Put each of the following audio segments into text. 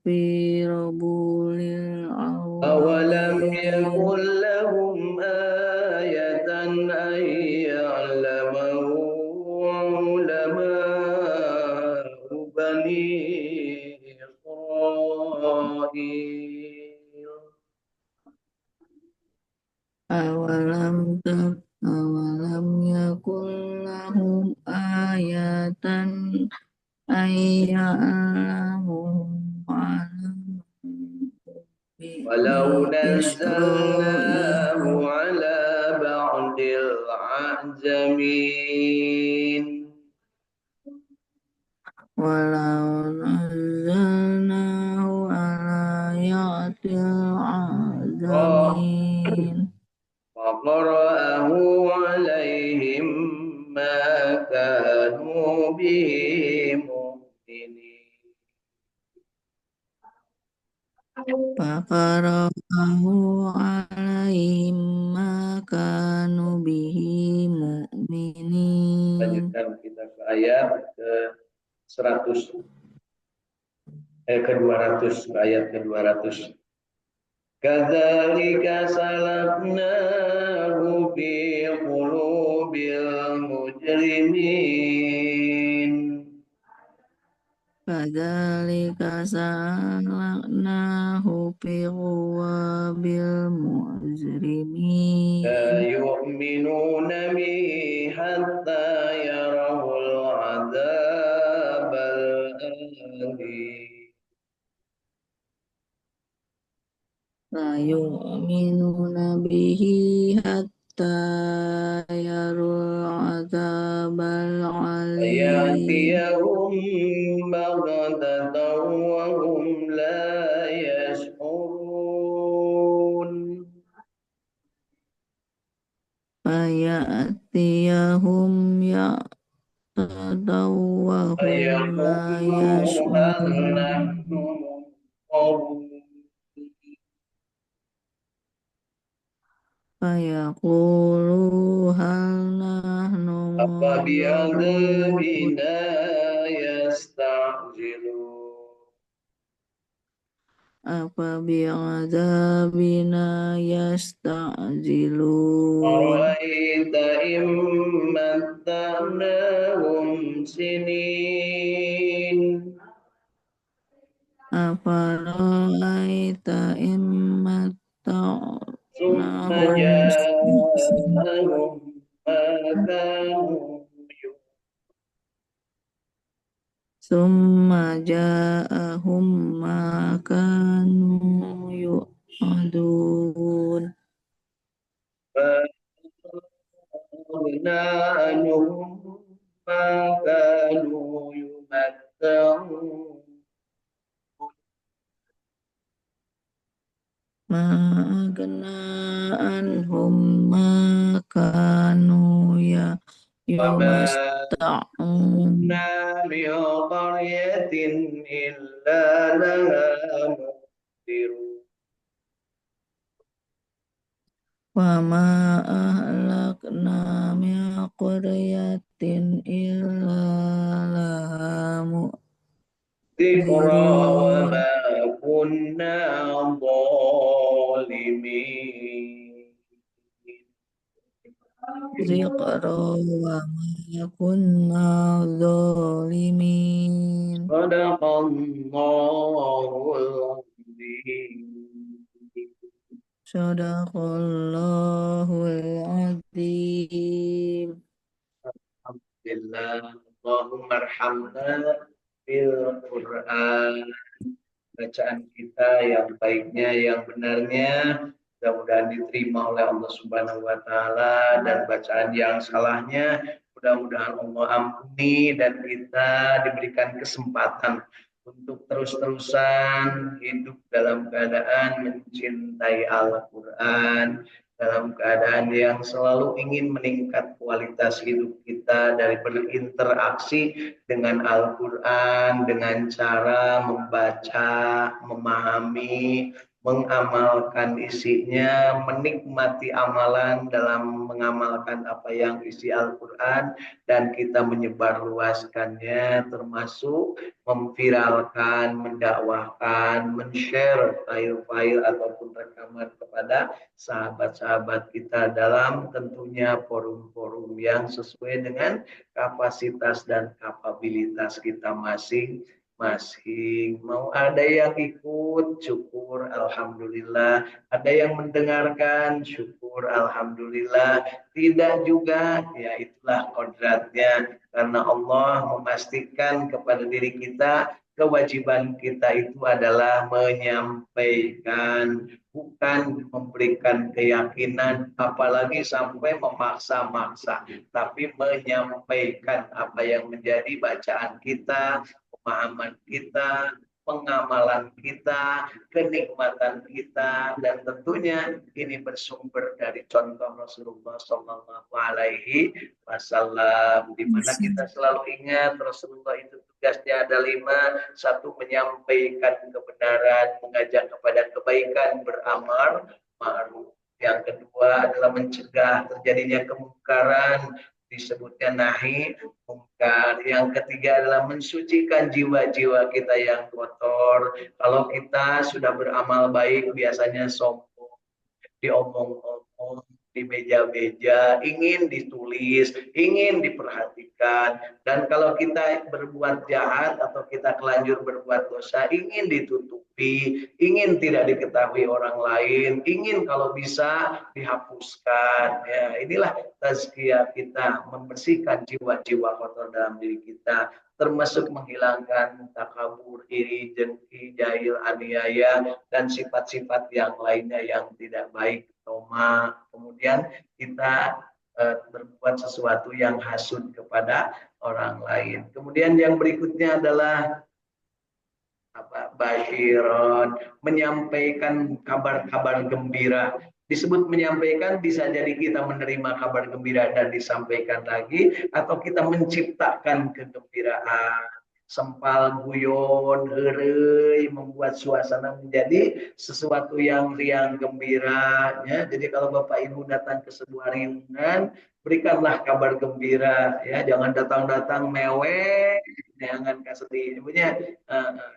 في ربول أولم الأولين. يكن لهم آية أن يعلمه علماء بني إسرائيل. أولم يكن لهم آية أن يعلموا علم ولو بني إسرائيل. نزلناه على بعض الأعجمين ولو نزلناه على يعت العالمين فقرأه عليهم ما كانوا به مؤمنين. فقرأه عليهم ما كانوا به مؤمنين. Lanjutkan kita ke ayat ke 100 ke 200 ke ayat ke 200. Kadzalika salaknahu fi qulubil mujrimin. Kadzalika salaknahu fi qulubil La mujrimin. yu'minuna bihi hatta yarawul adzabal alim. La yu'minuna bihi hatta yarul azabal alim. فيأتيهم بغتة وهم لا يشعرون. Fayatiyahum ya'tadaw wa hum la فيقولوا هل yash'urun. نحن منظرون. Fayaqulu hal nahnu munzarun. أفبعذابنا يستعجلون. Apa bi'adzabina yasta'jilun. أرأيت إن متعناهم سنين Afara'aita in ثم matta'nahum جاءهم ما كانوا summa ja'ahum ma kanu yu'adun. فأغنى عنهم ما كانوا يمتعون. Ma agna anhum ma kanu ya وما yumasta'un. كنا من قرية إلا لها منذرون. Wa ma ahlakna min qaryatin illa laha ذكرى mu'dirun. وما كنا ظالمين. Zikra wa ma kunna zalimin. صدق الله العظيم. Sadaqallahul azim. Alhamdulillah. Allahumma arhamna bil Quran. Bacaan kita yang baiknya, yang benarnya, mudah-mudahan diterima oleh Allah Subhanahu wa taala, dan bacaan yang salahnya mudah-mudahan Allah ampuni dan kita diberikan kesempatan untuk terus-terusan hidup dalam keadaan mencintai Al-Qur'an, dalam keadaan yang selalu ingin meningkat kualitas hidup kita dari berinteraksi dengan Al-Quran dengan cara membaca, memahami, mengamalkan isinya, menikmati amalan dalam mengamalkan apa yang isi Al-Quran, dan kita menyebarluaskannya, termasuk memviralkan, mendakwahkan, men-share file-file ataupun rekaman kepada sahabat-sahabat kita dalam tentunya forum-forum yang sesuai dengan kapasitas dan kapabilitas kita masing-masing. Mau ada yang ikut, syukur, alhamdulillah. Ada yang mendengarkan, syukur, alhamdulillah. Tidak juga, ya itulah kodratnya. Karena Allah memastikan kepada diri kita, kewajiban kita itu adalah menyampaikan, bukan memberikan keyakinan, apalagi sampai memaksa-maksa, tapi menyampaikan apa yang menjadi bacaan kita, pemahaman kita, pengamalan kita, kenikmatan kita, dan tentunya ini bersumber dari contoh Rasulullah Shallallahu Alaihi Wasallam, di mana kita selalu ingat Rasulullah itu tugasnya ada 5. Satu, menyampaikan kebenaran, mengajak kepada kebaikan, beramar ma'ruf. Yang kedua adalah mencegah terjadinya kemungkaran, disebutnya nahi mungkar. Yang ketiga adalah mensucikan jiwa-jiwa kita yang kotor. Kalau kita sudah beramal baik, biasanya sombong, diomong-omong, di meja-meja, ingin ditulis, ingin diperhatikan. Dan kalau kita berbuat jahat atau kita kelanjur berbuat dosa, ingin ditutupi, ingin tidak diketahui orang lain, ingin kalau bisa dihapuskan. Ya, inilah tazkiyah kita, membersihkan jiwa-jiwa kotor dalam diri kita, termasuk menghilangkan takabur, iri, dengki, jahil, aniaya, dan sifat-sifat yang lainnya yang tidak baik, toma. Kemudian kita berbuat sesuatu yang hasud kepada orang lain. Kemudian yang berikutnya adalah basyiron, menyampaikan kabar-kabar gembira. Disebut menyampaikan, bisa jadi kita menerima kabar gembira dan disampaikan lagi, atau kita menciptakan kegembiraan, sempal guyon, heureuy, membuat suasana menjadi sesuatu yang riang gembira. Ya. Jadi kalau Bapak Ibu datang ke sebuah reunian, berikanlah kabar gembira, ya, jangan datang-datang mewek, jangan kasih ibunya.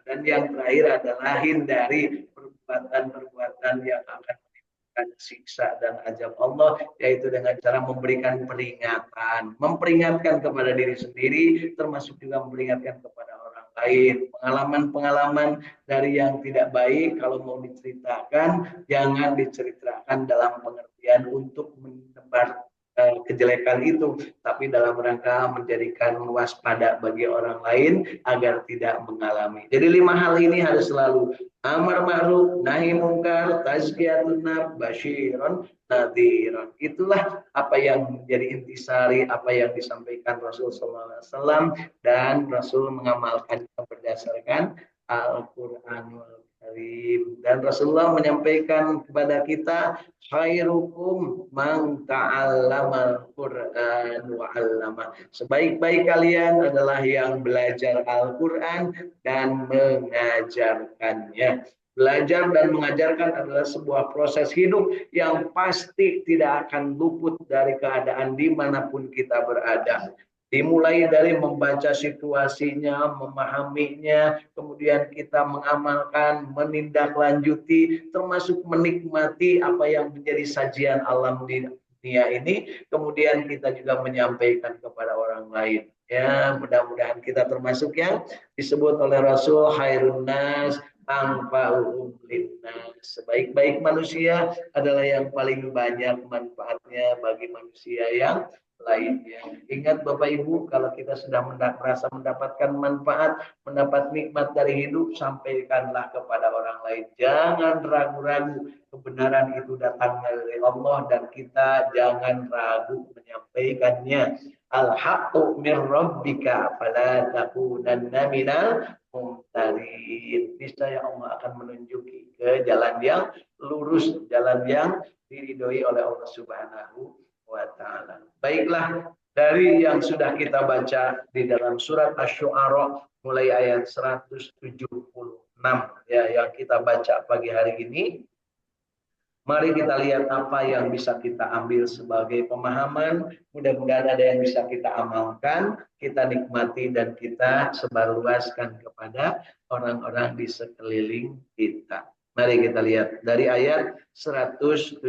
Dan yang terakhir adalah hindari perbuatan-perbuatan yang akan menimbulkan siksa dan azab Allah, yaitu dengan cara memberikan peringatan, memperingatkan kepada diri sendiri, termasuk juga memperingatkan kepada orang lain. Pengalaman-pengalaman dari yang tidak baik, kalau mau diceritakan, jangan diceritakan dalam pengertian untuk menebar kejelekan itu, tapi dalam rangka menjadikan waspada bagi orang lain agar tidak mengalami. Jadi 5 hal ini harus selalu amar ma'ruf, nahi mungkar, tazkiyatun nafs, basyiron, nadhiron. Itulah apa yang menjadi intisari apa yang disampaikan Rasul sallallahu alaihi wasallam, dan Rasul mengamalkannya berdasarkan Al-Qur'anul Karim. Dan Rasulullah menyampaikan kepada kita, khairukum man ta'allamal Qur'an wa 'allama. Sebaik-baik kalian adalah yang belajar Al-Qur'an dan mengajarkannya. Belajar dan mengajarkan adalah sebuah proses hidup yang pasti tidak akan luput dari keadaan dimanapun kita berada. Dimulai dari membaca situasinya, memahaminya, kemudian kita mengamalkan, menindaklanjuti, termasuk menikmati apa yang menjadi sajian alam di dunia ini, kemudian kita juga menyampaikan kepada orang lain. Ya, mudah-mudahan kita termasuk yang disebut oleh Rasul khairun nas anfa'uhum linnas. Sebaik-baik manusia adalah yang paling banyak manfaatnya bagi manusia yang lainnya. Ingat Bapak Ibu, kalau kita sudah merasa mendapatkan manfaat, mendapat nikmat dari hidup, sampaikanlah kepada orang lain. Jangan ragu-ragu, kebenaran itu datangnya dari Allah dan kita jangan ragu menyampaikannya. Al-haqqu min rabbika fala takunanna minal mumtarin. Niscaya Allah akan menunjuki ke jalan yang lurus, jalan yang diridhoi oleh Allah Subhanahu wa ta'ala. Baiklah, dari yang sudah kita baca di dalam surat Asy-Syu'ara mulai ayat 176 ya yang kita baca pagi hari ini. Mari kita lihat apa yang bisa kita ambil sebagai pemahaman. Mudah-mudahan ada yang bisa kita amalkan, kita nikmati dan kita sebarluaskan kepada orang-orang di sekeliling kita. Mari kita lihat dari ayat 176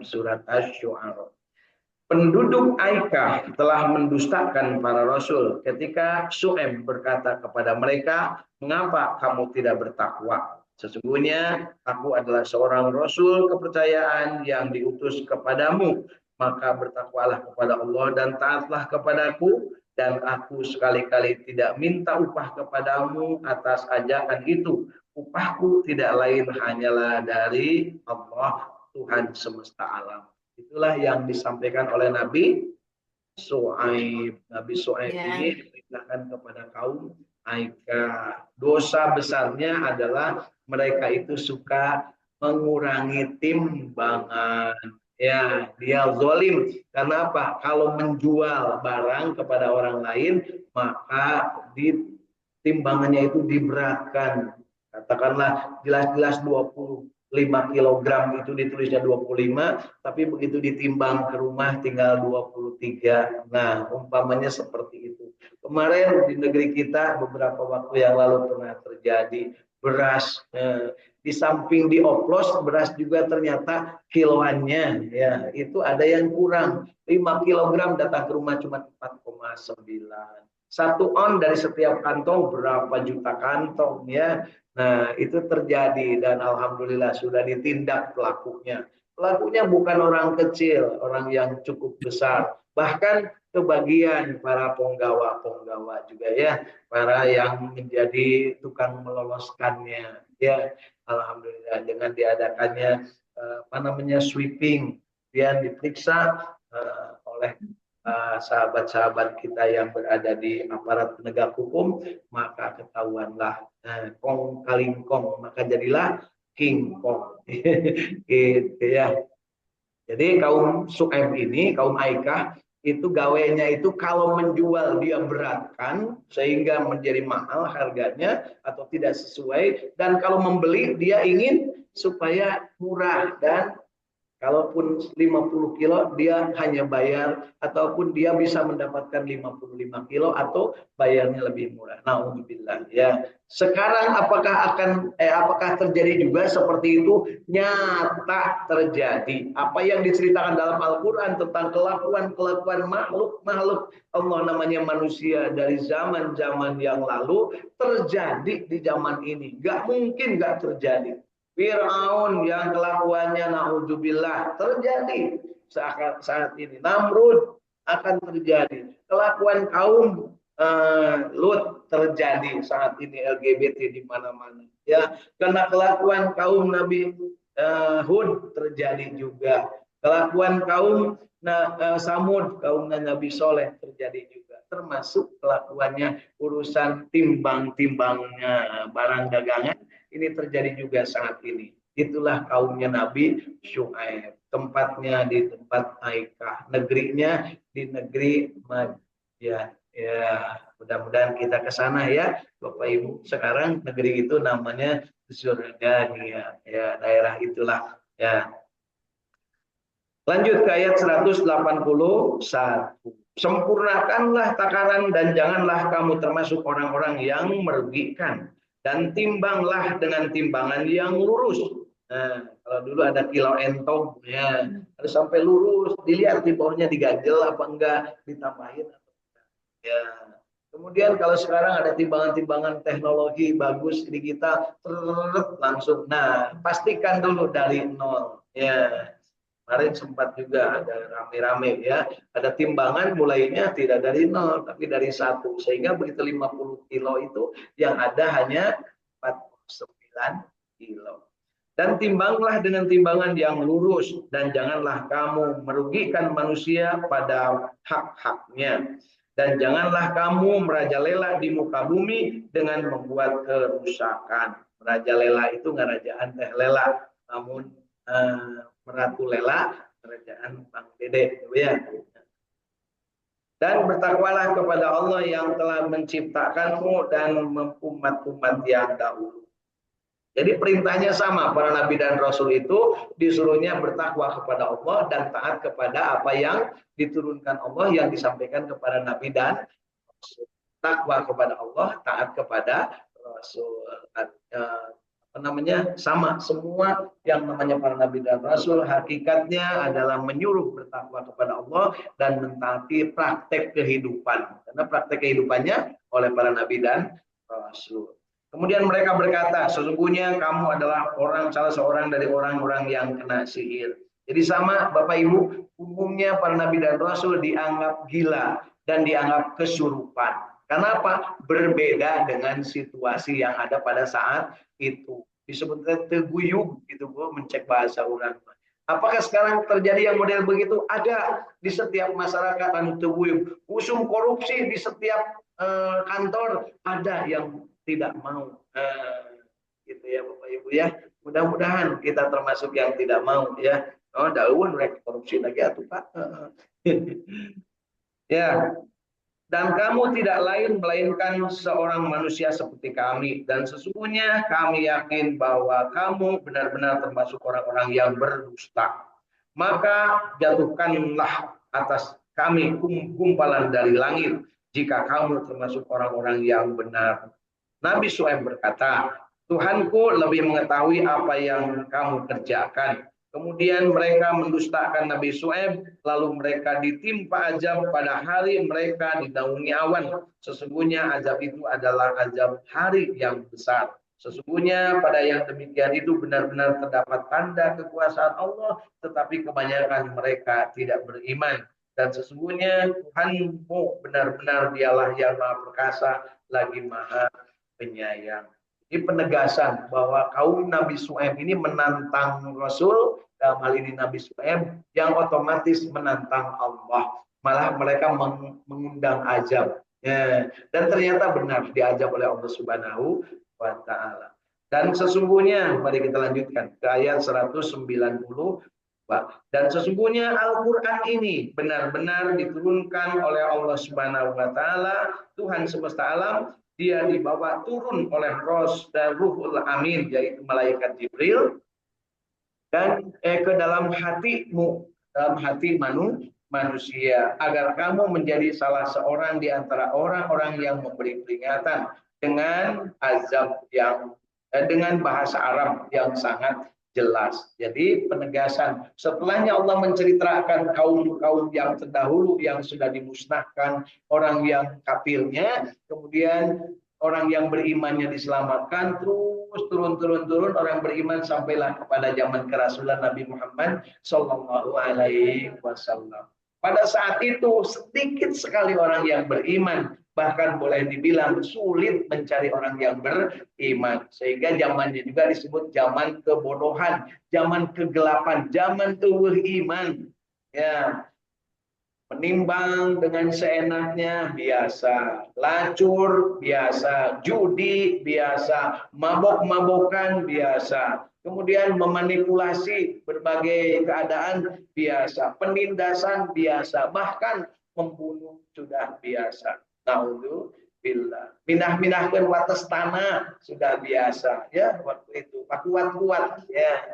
surat Asy-Syu'ara. Penduduk Aika telah mendustakan para rasul ketika Syu'aib berkata kepada mereka, "Mengapa kamu tidak bertakwa? Sesungguhnya aku adalah seorang rasul kepercayaan yang diutus kepadamu. Maka bertakwalah kepada Allah dan taatlah kepadaku, dan aku sekali-kali tidak minta upah kepadamu atas ajakan itu. Upahku tidak lain hanyalah dari Allah, Tuhan semesta alam." Itulah yang disampaikan oleh Nabi Syuaib. Nabi Syuaib Ya. ini diperintahkan kepada kaum Aika. Dosa besarnya adalah mereka itu suka mengurangi timbangan. Ya, dia zalim. Karena apa? Kalau menjual barang kepada orang lain, maka di timbangannya itu diberatkan. Katakanlah jelas-jelas 25 kilogram itu ditulisnya 25, tapi begitu ditimbang ke rumah tinggal 23. Nah, umpamanya seperti itu. Kemarin di negeri kita beberapa waktu yang lalu pernah terjadi beras di samping dioplos beras juga ternyata kiloannya ya itu ada yang kurang 5 kilogram datang ke rumah cuma 4,9. 1 on dari setiap kantong berapa juta kantong ya. Nah, itu terjadi dan alhamdulillah sudah ditindak pelakunya. Pelakunya bukan orang kecil, orang yang cukup besar. Bahkan kebagian para penggawa-penggawa juga ya, para yang menjadi tukang meloloskannya. Ya, alhamdulillah dengan diadakannya apa namanya sweeping, dia diperiksa oleh sahabat-sahabat kita yang berada di aparat penegak hukum, maka ketahuanlah kong kaling kong, maka jadilah King Kong. Gitu ya. Jadi kaum Su'aib ini, kaum Aikah, itu gawainya itu kalau menjual dia beratkan sehingga menjadi mahal harganya atau tidak sesuai, dan kalau membeli dia ingin supaya murah dan kalaupun 50 kilo dia hanya bayar ataupun dia bisa mendapatkan 55 kilo atau bayarnya lebih murah. Nauzubillah ya. Sekarang apakah terjadi juga seperti itu? Nyata terjadi. Apa yang diceritakan dalam Al-Qur'an tentang kelakuan-kelakuan makhluk-makhluk Allah namanya manusia dari zaman-zaman yang lalu terjadi di zaman ini. Gak mungkin gak terjadi. Fir'aun yang kelakuannya naudzubillah terjadi saat ini. Namrud akan terjadi. Kelakuan kaum Lut terjadi saat ini, LGBT di mana-mana. Ya, karena kelakuan kaum Nabi Hud terjadi juga. Kelakuan kaum Samud, kaum Nabi Soleh terjadi juga. Termasuk kelakuannya urusan timbang-timbangnya barang dagangan ini terjadi juga saat ini. Itulah kaumnya Nabi Syuaib. Tempatnya di tempat Aikah, negerinya di negeri Madyan. Ya, mudah-mudahan kita ke sana ya, Bapak Ibu. Sekarang negeri itu namanya Zordania. Ya, daerah itulah ya. Lanjut ke ayat 181. Sempurnakanlah takaran dan janganlah kamu termasuk orang-orang yang merugikan. Dan timbanglah dengan timbangan yang lurus. Nah, kalau dulu ada kilo entong, ya harus sampai lurus. Dilihat di bawahnya diganjel apa enggak, ditambahin atau enggak. Ya. Kemudian kalau sekarang ada timbangan-timbangan teknologi bagus di kita, langsung. Nah, pastikan dulu dari nol. Ya. Kemarin sempat juga ada rame-rame ya, ada timbangan mulainya tidak dari nol tapi dari 1, sehingga begitu 50 kilo itu yang ada hanya 49 kilo. Dan timbanglah dengan timbangan yang lurus dan janganlah kamu merugikan manusia pada hak-haknya. Dan janganlah kamu merajalela di muka bumi dengan membuat kerusakan. Merajalela itu ngerajaan teh lela, namun Meratu Lela, kerajaan Bang Dede, ya. Dan bertakwalah kepada Allah yang telah menciptakanmu dan umat-umat yang dahulu. Jadi perintahnya sama, para nabi dan rasul itu disuruhnya bertakwa kepada Allah dan taat kepada apa yang diturunkan Allah yang disampaikan kepada nabi dan rasul. Takwa kepada Allah, taat kepada rasul. Apa namanya? Sama semua yang namanya para nabi dan rasul hakikatnya adalah menyuruh bertakwa kepada Allah dan mentaati praktek kehidupan. Karena praktek kehidupannya oleh para nabi dan rasul. Kemudian mereka berkata, sesungguhnya kamu adalah salah seorang dari orang-orang yang kena sihir. Jadi sama Bapak Ibu, umumnya para nabi dan rasul dianggap gila dan dianggap kesurupan. Kenapa? Berbeda dengan situasi yang ada pada saat itu. Disebutnya teguyub gitu Bu, mencek bahasa orang. Apakah sekarang terjadi yang model begitu? Ada di setiap masyarakat anu teguyub. Usum korupsi di setiap kantor ada yang tidak mau. Gitu ya Bapak Ibu ya. Mudah-mudahan kita termasuk yang tidak mau ya. Oh, daun rek korupsi lagi atuh Pak. Ya, dan kamu tidak lain melainkan seorang manusia seperti kami. Dan sesungguhnya kami yakin bahwa kamu benar-benar termasuk orang-orang yang berdusta. Maka jatuhkanlah atas kami gumpalan dari langit jika kamu termasuk orang-orang yang benar. Nabi Syuaib berkata, Tuhanku lebih mengetahui apa yang kamu kerjakan. Kemudian mereka mendustakan Nabi Syuaib, lalu mereka ditimpa azab pada hari mereka dinaungi awan. Sesungguhnya azab itu adalah azab hari yang besar. Sesungguhnya pada yang demikian itu benar-benar terdapat tanda kekuasaan Allah, tetapi kebanyakan mereka tidak beriman. Dan sesungguhnya Tuhanmu benar-benar dialah yang maha perkasa, lagi maha penyayang. Ini penegasan bahwa kaum Nabi Syuaib ini menantang Rasul, dalam hal ini Nabi Syuaib, yang otomatis menantang Allah. Malah mereka mengundang azab. Ya. Dan ternyata benar diajab oleh Allah Subhanahu wa Ta'ala. Dan sesungguhnya, mari kita lanjutkan ke ayat 190. Dan sesungguhnya Al-Quran ini benar-benar diturunkan oleh Allah Subhanahu wa Ta'ala, Tuhan semesta alam. Dia dibawa turun oleh Roh dan Ruhul Amin, yaitu malaikat Jibril, dan ke dalam hatimu, dalam hati manusia, agar kamu menjadi salah seorang di antara orang-orang yang memberi peringatan dengan azab yang dengan bahasa Arab yang sangat jelas. Jadi penegasan setelahnya Allah menceritakan kaum-kaum yang terdahulu yang sudah dimusnahkan, orang yang kafirnya, kemudian orang yang berimannya diselamatkan, terus turun orang beriman sampailah kepada zaman kerasulan Nabi Muhammad Shallallahu Alaihi Wasallam. Pada saat itu sedikit sekali orang yang beriman, bahkan boleh dibilang sulit mencari orang yang beriman, sehingga zamannya juga disebut zaman kebodohan, zaman kegelapan, zaman eueuh iman. Ya, menimbang dengan seenaknya biasa, lacur biasa, judi biasa, mabok-mabokan biasa, kemudian memanipulasi berbagai keadaan biasa, penindasan biasa, bahkan membunuh sudah biasa. Naudzubillah. Minah-minahkeun wates tanah sudah biasa ya waktu itu. Kuat-kuat ya.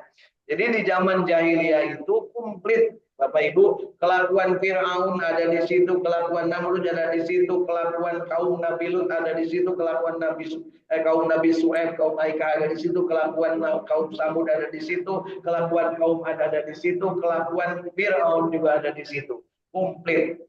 Jadi di zaman jahiliyah itu komplit Bapak Ibu, kelakuan Fir'aun ada di situ, kelakuan Namrud ada di situ, kelakuan kaum Nabi Lut ada di situ, kelakuan kaum Nabi Syuaib, kaum Aika ada di situ, kelakuan kaum Samud ada di situ, kelakuan kaum Ad ada di situ, kelakuan Fir'aun juga ada di situ. Komplit.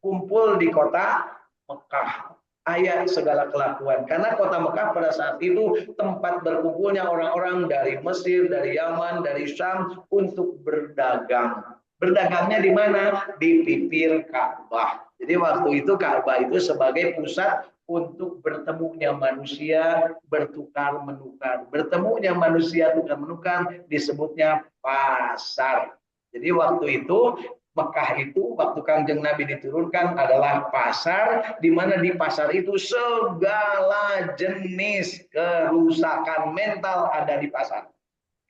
Kumpul di kota Mekah. Ayat segala kelakuan. Karena kota Mekah pada saat itu tempat berkumpulnya orang-orang dari Mesir, dari Yaman, dari Syam untuk berdagang. Berdagangnya di mana? Di bibir Ka'bah. Jadi waktu itu Ka'bah itu sebagai pusat untuk bertemunya manusia bertukar menukar. Bertemunya manusia tukar menukar disebutnya pasar. Jadi waktu itu Mekah itu waktu Kanjeng Nabi diturunkan adalah pasar, di mana di pasar itu segala jenis kerusakan mental ada di pasar.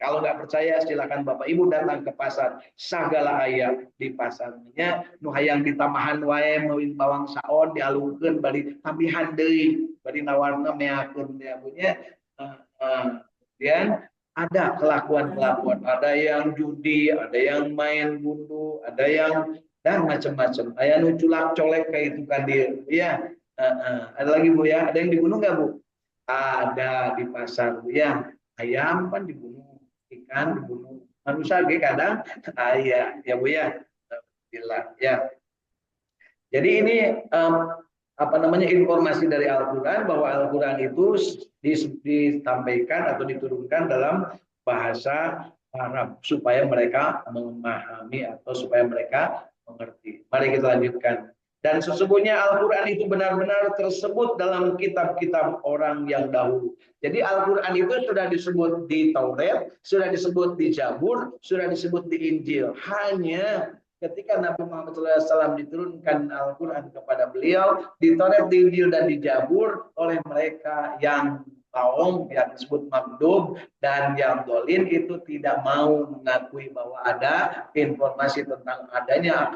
Kalau nggak percaya silakan Bapak Ibu datang ke pasar. Sagala aya di pasarnya. Nu hayang ditamahan wae meuwih bawang saon dialungkeun bari tambihan deui, bari nawarna meakeun ya punya. Kemudian ada kelakuan-kelakuan, ada yang judi, ada yang main gundu, ada yang dan macam-macam. Aya nu culak colek kayak itu kan dia. Ya. Ada lagi Bu ya? Ada yang dibunuh nggak Bu? Ada di pasar Bu ya. Ayam kan dibunuh, ikan dibunuh, manusia ge kadang ayah ya Bu ya. Alhamdulillah ya. Jadi ini apa namanya informasi dari Al-Quran bahwa Al-Quran itu disampaikan atau diturunkan dalam bahasa Arab supaya mereka memahami atau supaya mereka mengerti. Mari kita lanjutkan. Dan sesungguhnya Al-Quran itu benar-benar tersebut dalam kitab-kitab orang yang dahulu. Jadi Al-Quran itu sudah disebut di Taurat, sudah disebut di Zabur, sudah disebut di Injil. Hanya ketika Nabi Muhammad SAW diturunkan Al-Quran kepada beliau, di Taurat, di Injil, dan di Zabur oleh mereka yang kaum yang disebut maghdub dan yang dolin itu tidak mau mengakui bahwa ada informasi tentang adanya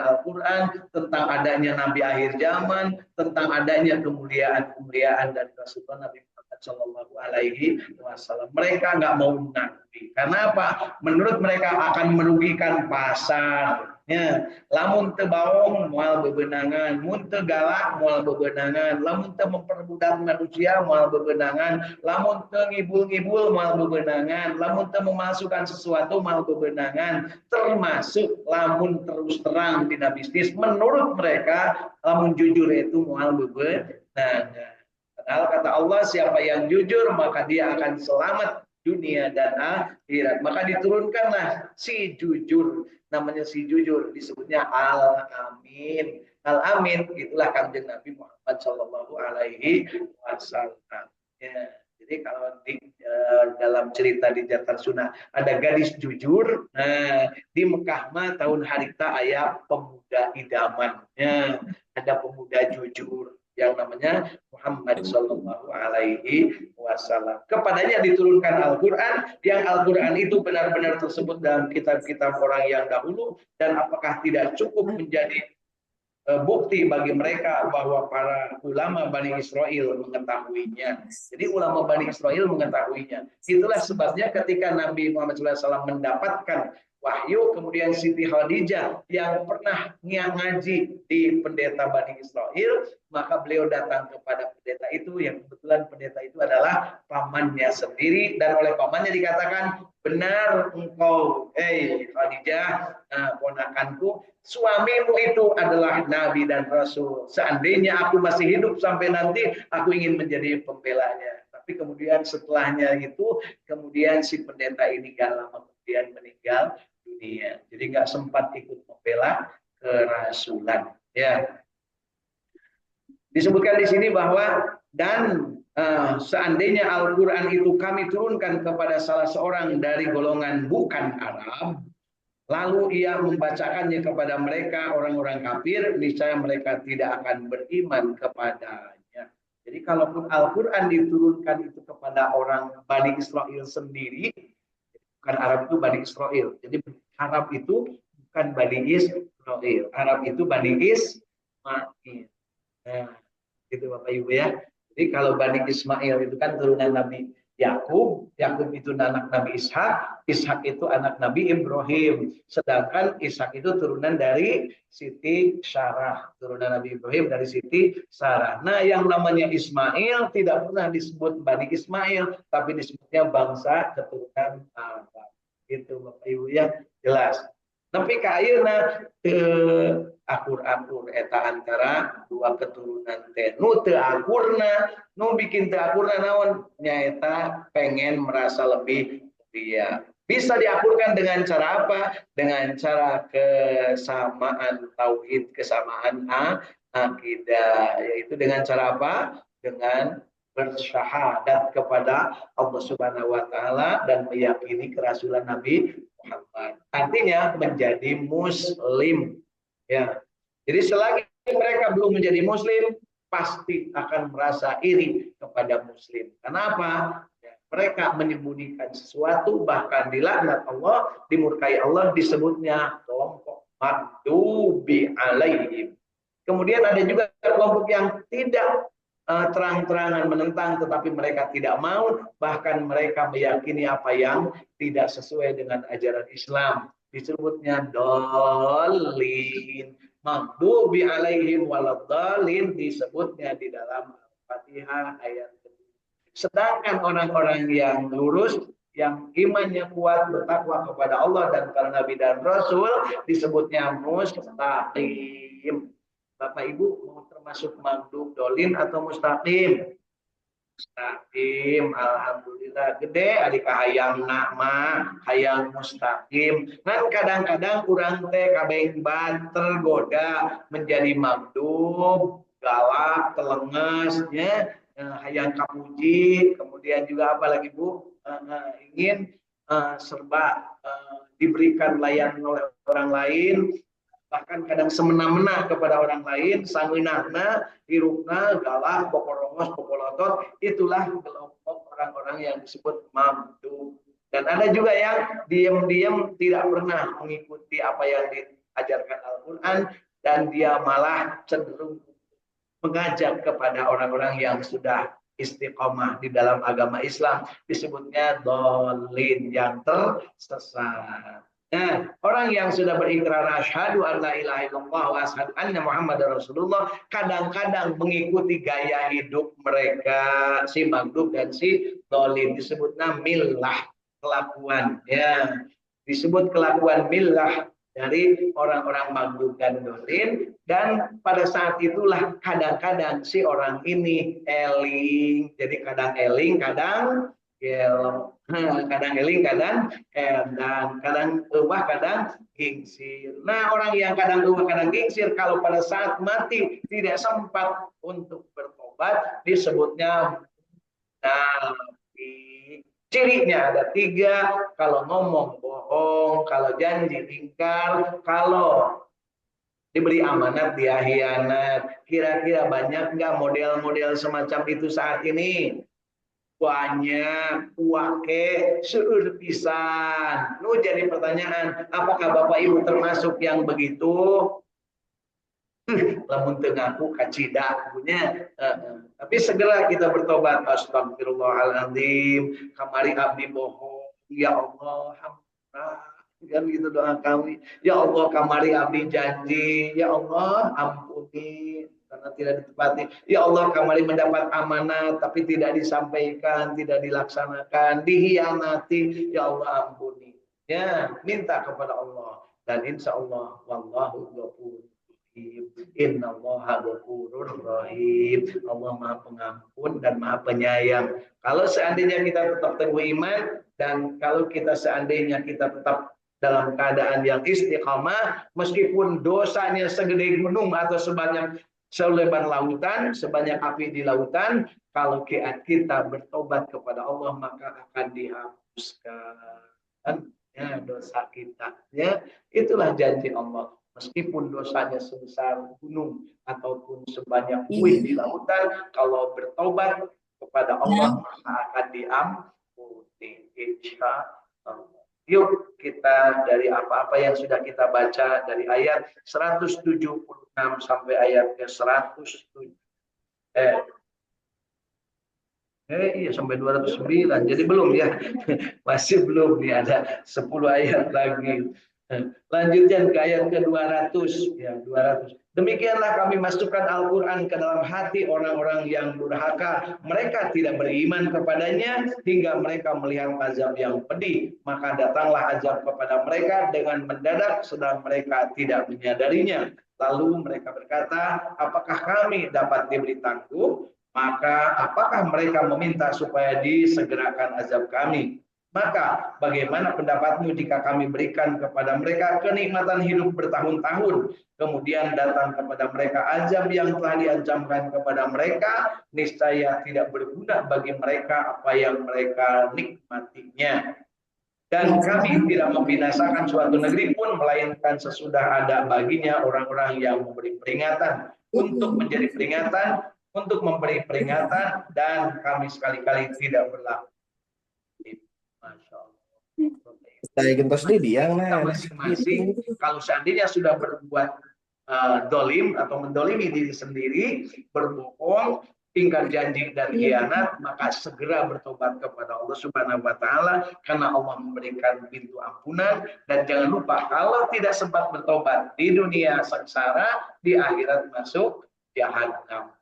Al-Quran, tentang adanya Nabi akhir zaman, tentang adanya kemuliaan dari Rasulullah Nabi Muhammad Shallallahu Alaihi Wasallam. Mereka nggak mau mengakui. Karena apa? Menurut mereka akan merugikan pasar. Ya, lamun teu baong moal bebenangan, mun teu galak moal bebenangan, lamun teu memperbudak manusia moal bebenangan, lamun teu ngibul-ngibul moal bebenangan, lamun teu memasukkan sesuatu moal bebenangan, termasuk lamun terus terang dina bisnis menurut mereka lamun jujur itu moal bebenangan. Padahal kata Allah siapa yang jujur maka dia akan selamat dunia dan akhirat. Maka diturunkanlah si jujur. Namanya si jujur disebutnya Al-Amin. Al-Amin itulah Kanjeng Nabi Muhammad Shallallahu Alaihi Wasallam. Ya, jadi kalau di dalam cerita di Jatar Sunnah ada gadis jujur. Nah, di Mekah mah tahun harita ayat pemuda idaman. Ya, ada pemuda jujur yang namanya Muhammad Shallallahu Alaihi Wasallam. Kepadanya diturunkan Al-Quran, yang Al-Quran itu benar-benar tersebut dalam kitab-kitab orang yang dahulu, dan apakah tidak cukup menjadi bukti bagi mereka bahwa para ulama Bani Israel mengetahuinya. Jadi ulama Bani Israel mengetahuinya. Itulah sebabnya ketika Nabi Muhammad SAW mendapatkan wahyu, kemudian Siti Khadijah yang pernah ngaji di pendeta Bani Israel, maka beliau datang kepada pendeta itu, yang kebetulan pendeta itu adalah pamannya sendiri, dan oleh pamannya dikatakan, benar engkau, Khadijah, ponakanku, suamimu itu adalah Nabi dan Rasul. Seandainya aku masih hidup sampai nanti, aku ingin menjadi pembelanya. Tapi kemudian setelahnya itu, kemudian si pendeta ini gak lama kemudian meninggal dunia. Jadi nggak sempat ikut membela kerasulan. Ya. Disebutkan di sini bahwa dan seandainya Al-Quran itu kami turunkan kepada salah seorang dari golongan bukan Arab, lalu ia membacakannya kepada mereka orang-orang kafir, niscaya mereka tidak akan beriman kepadanya. Jadi kalaupun Al-Quran diturunkan itu kepada orang Bani Israel sendiri, bukan Arab itu Bani Israel. Jadi Arab itu bukan Bani Israel. Arab itu Bani Ismail. Nah, gitu Bapak Ibu ya. Jadi kalau Bani Ismail itu kan turunan Nabi Yakub, Yakub itu anak Nabi Ishak, Ishak itu anak Nabi Ibrahim. Sedangkan Ishak itu turunan dari Siti Sarah, turunan Nabi Ibrahim dari Siti Sarah. Nah, yang namanya Ismail tidak pernah disebut Bani Ismail, tapi disebutnya bangsa keturunan Arab. Itu Bapak Ibu ya, jelas. Tapi kayeuna akur-akur eta antara dua keturunan teh. Nu teu akurna, nu bikin teu akurna naon? Nyaeta pengen merasa lebih mulia. Bisa diakurkan dengan cara apa? Dengan cara kesamaan tauhid, kesamaan akidah. Yaitu dengan cara apa? Dengan bersyahadat kepada Allah Subhanahu wa taala dan meyakini kerasulan Nabi Muhammad. Artinya menjadi muslim. Ya. Jadi selagi mereka belum menjadi muslim, pasti akan merasa iri kepada muslim. Kenapa? Ya. Mereka menyembunyikan sesuatu, bahkan dilaknat Allah, dimurkai Allah, disebutnya kelompok maghdubi alaihim. Kemudian ada juga kelompok yang tidak terang-terangan menentang, tetapi mereka tidak mau, bahkan mereka meyakini apa yang tidak sesuai dengan ajaran Islam. Disebutnya dolin, maghdubi alaihim waladhalin, disebutnya di dalam Al-Fatihah ayat. Sedangkan orang-orang yang lurus, yang imannya kuat, bertakwa kepada Allah dan para nabi dan rasul, disebutnya mustaqim. Bapak Ibu mau termasuk maghdub dolin atau mustaqim? Mustaqim, alhamdulillah. Gede adik hayang nama, hayang mustaqim. Kan kadang-kadang kurang teh kabeng tergoda menjadi maghdub, galak, telengesnya, hayang kapuji, kemudian juga apa lagi Bu? Ingin serba diberikan layan oleh orang lain, bahkan kadang semena-mena kepada orang lain, sangeunahna, hirupna, galak, bokorongos, bokolotot, itulah kelompok orang-orang yang disebut mamdu. Dan ada juga yang diam-diam tidak pernah mengikuti apa yang diajarkan Al-Quran, dan dia malah cenderung mengajak kepada orang-orang yang sudah istiqomah di dalam agama Islam, disebutnya dolin, yang tersesat. Nah, orang yang sudah berikrar asyhadu an la ilaha illallah wa asyhadu anna muhammadar rasulullah kadang-kadang mengikuti gaya hidup mereka, si maghdub dan si dolin, disebutnya millah, kelakuan, ya, disebut kelakuan millah dari orang-orang maghdub dan dolin. Dan pada saat itulah kadang-kadang si orang ini eling, jadi kadang eling, kadang gelo, kadang eling, kadang edan, kadang ubah, kadang gingsir. Nah, orang yang kadang ubah, kadang gingsir, kalau pada saat mati tidak sempat untuk bertobat, disebutnya nabi. Cirinya ada 3, kalau ngomong bohong, kalau janji ingkar, kalau diberi amanat dia hianat. Kira-kira banyak nggak model-model semacam itu saat ini? Banyak, wake, seueur pisan. Nu jadi pertanyaan, apakah Bapak Ibu termasuk yang begitu? Lamun teu ngaku kacida punya. Tapi segera kita bertobat. Astagfirullahaladzim, kamari abdi bohong. Ya Allah, kan gitu doa kami. Ya Allah, kamari abdi janji. Ya Allah, ampuni karena tidak ditepati. Ya Allah, kamari mendapat amanat tapi tidak disampaikan, tidak dilaksanakan, dihianati. Ya Allah, ampuni. Ya, minta kepada Allah, dan insya Allah wallahu ghafur. Innallaha ghafurur rahim. Allah Maha Pengampun dan Maha Penyayang. Kalau seandainya kita tetap teguh iman, dan kalau kita seandainya kita tetap dalam keadaan yang istiqamah, meskipun dosanya segede gunung atau sebanyak selebar lautan, sebanyak api di lautan, kalau kita bertobat kepada Allah maka akan dihapuskan ya dosa kita. Ya, itulah janji Allah. Meskipun dosanya sebesar gunung ataupun sebanyak buih di lautan, kalau bertobat kepada Allah maka akan diampuni. Insya Allah. Yuk kita dari apa-apa yang sudah kita baca dari ayat 176 sampai ayat ke 107. Iya sampai 209. Jadi belum ya. Masih belum nih, ada 10 ayat lagi. Lanjutkan ke ayat ke-200 ya, 200. Demikianlah kami masukkan Al-Qur'an ke dalam hati orang-orang yang durhaka. Mereka tidak beriman kepadanya hingga mereka melihat azab yang pedih. Maka datanglah azab kepada mereka dengan mendadak sedang mereka tidak menyadarinya. Lalu mereka berkata, apakah kami dapat diberi tangguh? Maka apakah mereka meminta supaya disegerakan azab kami? Maka bagaimana pendapatmu jika kami berikan kepada mereka kenikmatan hidup bertahun-tahun, kemudian datang kepada mereka azab yang telah diancamkan kepada mereka, niscaya tidak berguna bagi mereka apa yang mereka nikmatinya. Dan kami tidak membinasakan suatu negeri pun, melainkan sesudah ada baginya orang-orang yang memberi peringatan, untuk menjadi peringatan, untuk memberi peringatan, dan kami sekali-kali tidak berlaku Saya gentos di dia Kita nah masing-masing kalau seandainya sudah berbuat dolim atau mendolimi diri sendiri, berbohong, ingkar janji dan khianat, maka segera bertobat kepada Allah Subhanahu wa taala karena Allah memberikan pintu ampunan. Dan jangan lupa kalau tidak sempat bertobat di dunia sengsara, di akhirat masuk jahanam.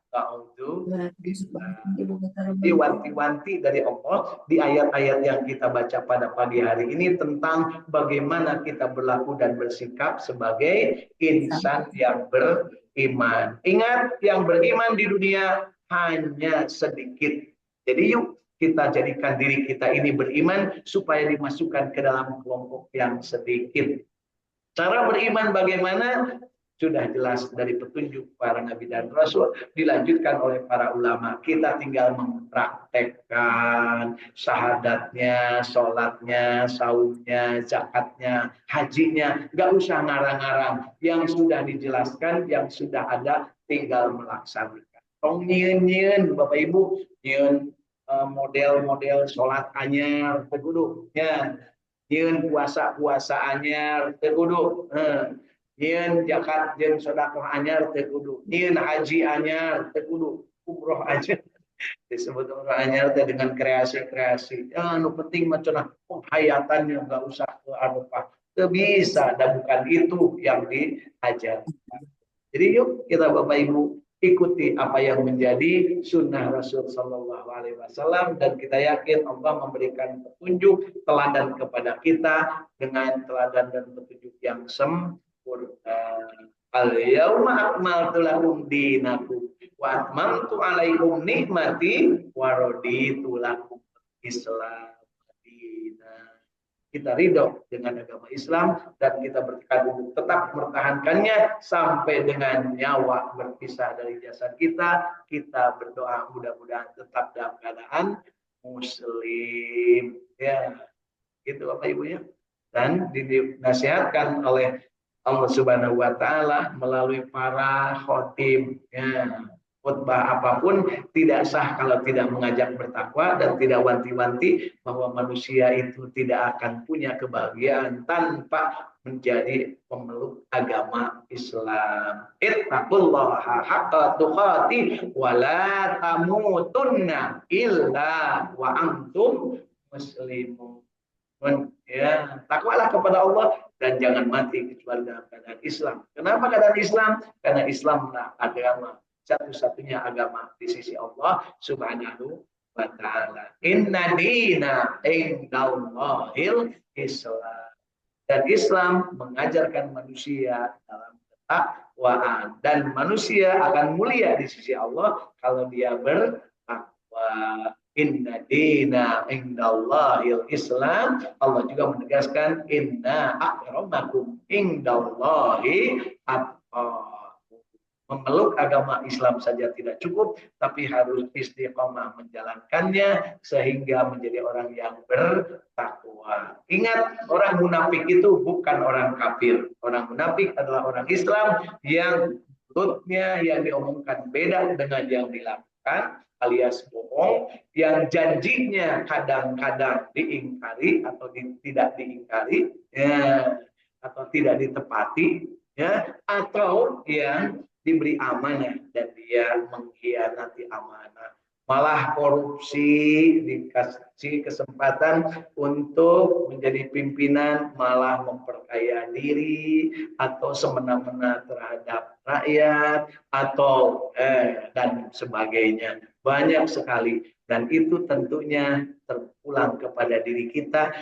Diwanti-wanti dari Allah di ayat-ayat yang kita baca pada pagi hari ini tentang bagaimana kita berlaku dan bersikap sebagai insan yang beriman. Ingat, yang beriman di dunia hanya sedikit. Jadi yuk kita jadikan diri kita ini beriman supaya dimasukkan ke dalam kelompok yang sedikit. Cara beriman bagaimana? Sudah jelas dari petunjuk para nabi dan rasul, dilanjutkan oleh para ulama. Kita tinggal mempraktekkan syahadatnya, sholatnya, saumnya, zakatnya, hajinya. Gak usah ngarang-ngarang. Yang sudah dijelaskan, yang sudah ada, tinggal melaksanakan. Tong nyen Bapak Ibu, nyen model-model sholat anyar, tegudu, ya. Nyen puasa anyar, tegudu. Nyen zakat jeung sedekah anyar teu kudu. Nyen haji anyar teu kudu. Umroh aja disebut umroh anyar teh dengan kreasi-kreasi. Ya nu penting mah cenah penghayatannya enggak usah ke Arafah. Teu bisa, dan bukan itu yang diajarkan. Jadi yuk kita Bapak Ibu ikuti apa yang menjadi sunnah Rasul Sallallahu Alaihi Wasallam, dan kita yakin Allah memberikan petunjuk teladan kepada kita dengan teladan dan petunjuk yang sempurna. Al-yauma akmaltu lakum dinakum wa atmamtu alaikum nikmati wa raditu lakum Islam madina. Kita ridho dengan agama Islam dan kita bertekad untuk tetap mempertahankannya sampai dengan nyawa berpisah dari jasad kita. Kita berdoa mudah-mudahan tetap dalam keadaan muslim. Ya, gitu Bapak Ibu ya. Dan dinasihatkan oleh Allah Subhanahu wa taala melalui para khotib, ya. Khutbah apapun tidak sah kalau tidak mengajak bertakwa dan tidak wanti-wanti bahwa manusia itu tidak akan punya kebahagiaan tanpa menjadi pemeluk agama Islam. Ittaqullaha haqqa tuqatih wa la tamutunna illa wa antum muslimun. Ya, takwalah kepada Allah dan jangan mati kecuali dalam keadaan Islam. Kenapa keadaan Islam? Karena Islamlah agama satu-satunya agama di sisi Allah Subhanahu wa taala. Inna dina indallahil Islam. Dan Islam mengajarkan manusia dalam ketakwaan, dan manusia akan mulia di sisi Allah kalau dia bertakwa. Inna dina indallahil Islam. Allah juga menegaskan inna akramakum indallahi atqakum. Memeluk agama Islam saja tidak cukup, tapi harus istiqomah menjalankannya sehingga menjadi orang yang bertakwa. Ingat, orang munafik itu bukan orang kafir. Orang munafik adalah orang Islam yang mulutnya yang diomongkan beda dengan yang dilakukan, alias bohong, yang janjinya kadang-kadang diingkari atau tidak diingkari, ya, atau tidak ditepati, ya, atau yang diberi amanah dan dia mengkhianati amanah, malah korupsi, dikasih kesempatan untuk menjadi pimpinan malah memperkaya diri atau semena-mena terhadap rakyat atau dan sebagainya. Banyak sekali, dan itu tentunya terpulang kepada diri kita